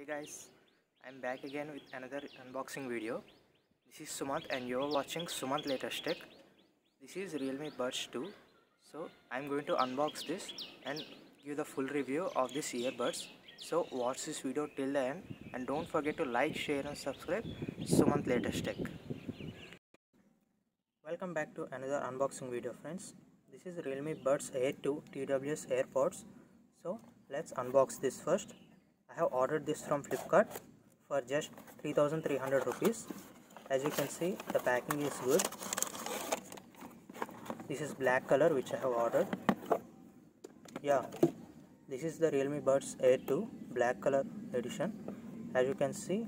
Hey guys, I'm back again with another unboxing video. This is Sumant and you're watching Sumant Latest Tech. This is Realme Buds 2. So I'm going to unbox this and give the full review of this earbuds. So watch this video till the end and don't forget to like, share and subscribe Sumant Latest Tech. Welcome back to another unboxing video friends. This is Realme Buds Air 2 TWS AirPods. So let's unbox this first. I have ordered this from Flipkart for just 3300 rupees. As you can see, the packing is good. This is black color which I have ordered. Yeah, this is the Realme Buds Air 2 black color edition. As you can see,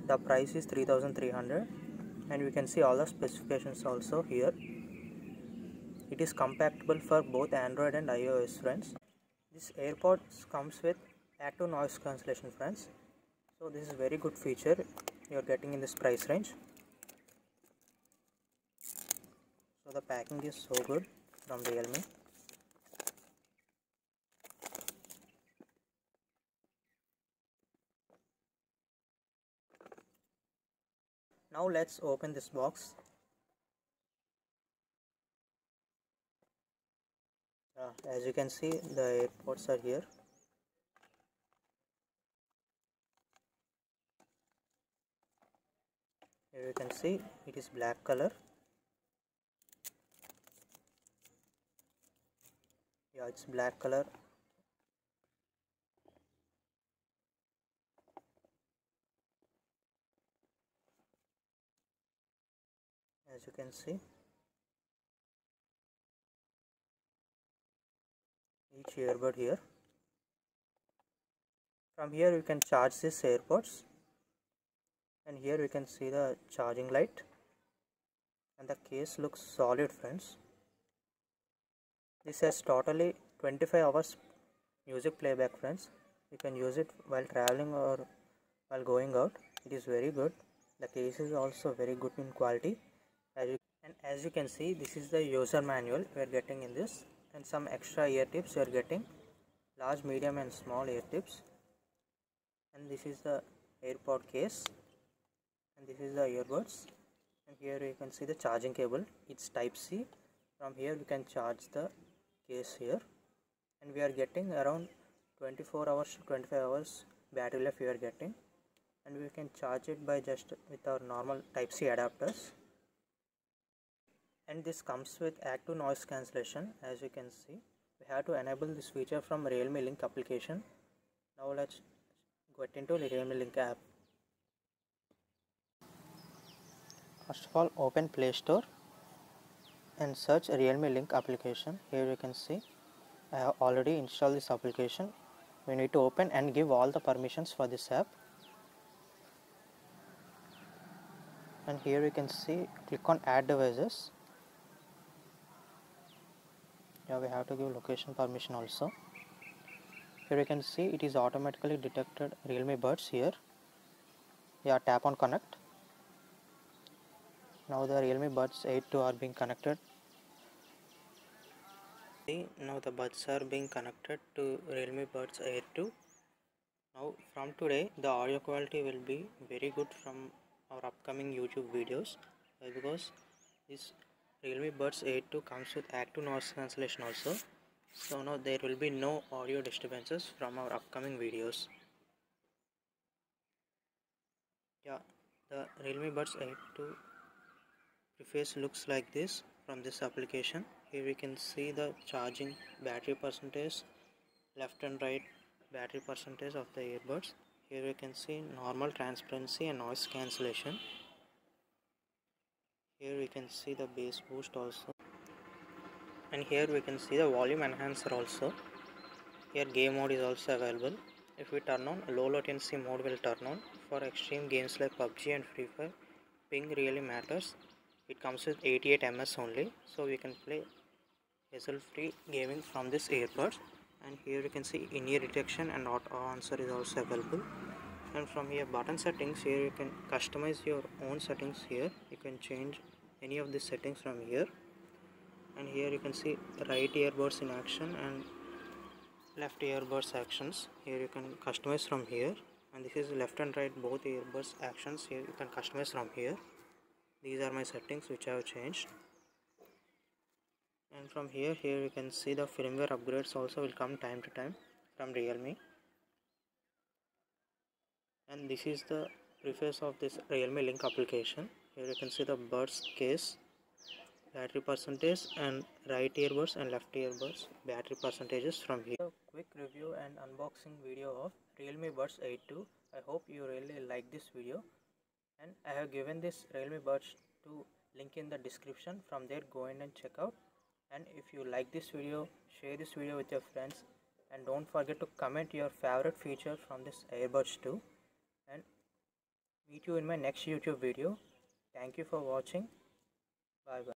the price is 3300 and we can see all the specifications also here. It is compatible for both Android and iOS friends. This AirPods comes with active noise cancellation friends. So this is very good feature you are getting in this price range. So the packing is so good from Realme. Now let's open this box. As you can see, the AirPods are here. Here you can see it is black color. Yeah, it's black color. As you can see, each earbud here. From here you can charge this AirPods, and here we can see the charging light, and the case looks solid friends. This has totally 25 hours music playback friends. You can use it while traveling or while going out. It is very good. The case is also very good in quality. As you can see, this is the user manual we are getting in this, and some extra ear tips you are getting, large, medium and small ear tips. And this is the AirPod case, and this is the earbuds, and here you can see the charging cable. It's type C. From here we can charge the case here, and we are getting around 24 hours to 25 hours battery life we are getting, and we can charge it by just with our normal type C adapters. And this comes with active noise cancellation. As you can see, we have to enable this feature from Realme Link application. Now let's get into the Realme Link app. First of all, open Play Store and search Realme Link application. Here you can see I have already installed this application. We need to open and give all the permissions for this app. And here you can see, click on add devices. Yeah, we have to give location permission also. Here you can see it is automatically detected Realme Buds here. Yeah, tap on connect. Now the Realme Buds 8.2 are being connected. See, now the buds are being connected to Realme Buds Air 2. Now from today the audio quality will be very good from our upcoming YouTube videos, because this Realme Buds 8.2 comes with active noise cancellation also. So now there will be no audio disturbances from our upcoming videos. Yeah, the Realme Buds 8.2 interface looks like this from this application. Here we can see the charging battery percentage, left and right battery percentage of the earbuds. Here we can see normal, transparency and noise cancellation. Here we can see the bass boost also, and here we can see the volume enhancer also. Here game mode is also available. If we turn on, low latency mode will turn on. For extreme games like PUBG and Free Fire, ping really matters. It comes with 88 ms only, so we can play hassle free gaming from this earbuds. And here you can see in-ear detection and auto answer is also available. And from here button settings, here you can customize your own settings. Here you can change any of the settings from here. And here you can see right earbuds in action and left earbuds actions. Here you can customize from here, and this is left and right both earbuds actions. Here you can customize from here. These are my settings which I have changed, and from here you can see the firmware upgrades also will come time to time from Realme. And this is the preface of this Realme Link application. Here you can see the buds case, battery percentage, and right earbuds and left earbuds battery percentages from here. A quick review and unboxing video of Realme Buds 8 II. I hope you really like this video, and I have given this Realme Buds 2 link in the description. From there go in and check out. And if you like this video, share this video with your friends, and don't forget to comment your favorite feature from this earbuds 2. And meet you in my next YouTube video. Thank you for watching. Bye bye.